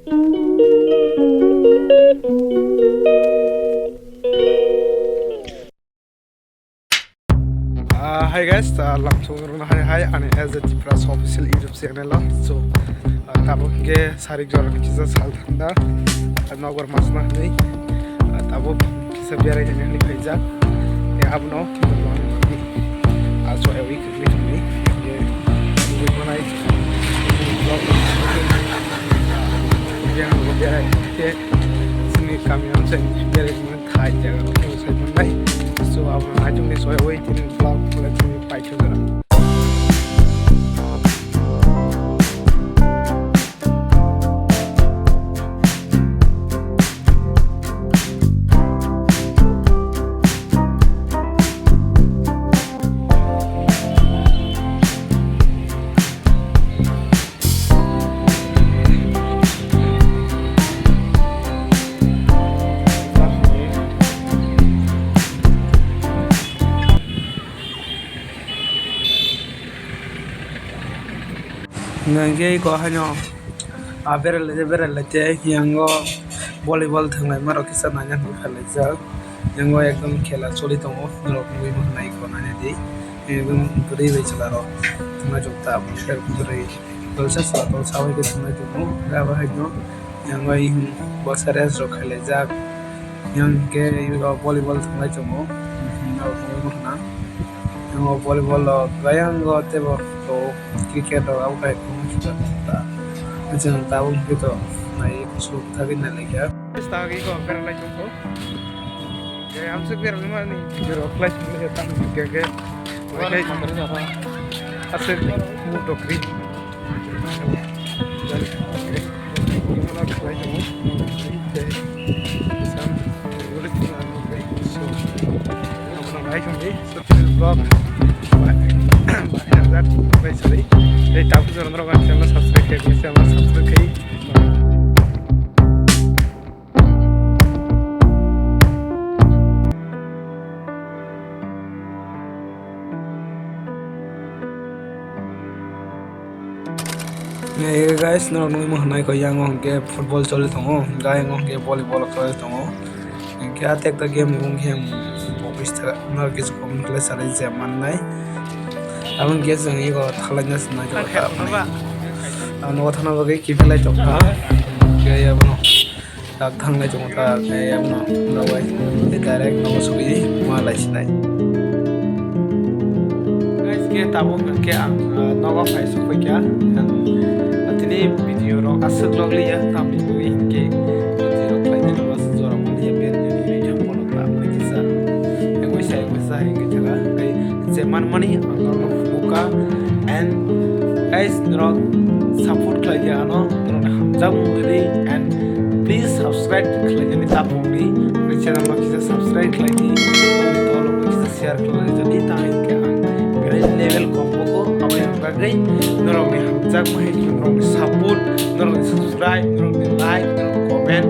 Hi guys, langsung hai ane S&Z Tiprasa official YouTube channel lo. So tabo ke Sarik jora kisa sal thanda nogor masna nei tabo kisa berai jani hali khaija e abno kimbo ni aso e week ni ni ye ni banai vlog yang go berai ke sini kami am sen berai ni khai jaga ko sai banai so abno ajung ni so e week ni vlog kula ni pai chura nangge ko hanyo beral te yango volleyball thangnai maro kisa nanya ni khalajak yango ekdom khela choli tongo norok mui mahnai ko nanya di ekdom buri bai chalaro thna jokta share buri dolsa sa to sawai ke thna tongo gaba hanyo yango bosares ro khalajak yangge yugo volleyball thangnai tongo norok mui mahna yango volleyball lo gayango tebo to cricket ro aukai macam tahu gitu naik kusuk tapi nalika stagi ko beral lagi ko ya हमसे beral mana nih jero class mulai datang ke asal mu dokri gimana class mu sam ulit na no so अपना भाई होंगे so vlog that basically they tapu jorandro kan channel subscribe ke bisa mas subscribe kai ये guys नरक नंगै महनाय ko yang ongke football choli tongo gai ongke volleyball choli tongo ke atek ta game ong game office ta nar kis kom kle sare je mannai abang ge jeng igo thalanya snai ko no thana bagi kipelai tokha ke yabno tak thangnai jongta ke yabno lawai direct no sui ma lai sinai guys ke tabo ke noga phai su ko kya atini video ro asuk logli ya tamni bui ke video klai ni was jora mon ya ben ni jam polo ta kisa engoi sai ke jaga kai zeman mani angor buka and guys nro support klai ya no nro hamjang muri and please subscribe klai ni tapuri ni channel ma kisa subscribe klai ni to lo kisa share klai jadi ta ke berai level combo ko abai bagai nro ni hamjang mai nro support nro subscribe nro like nro comment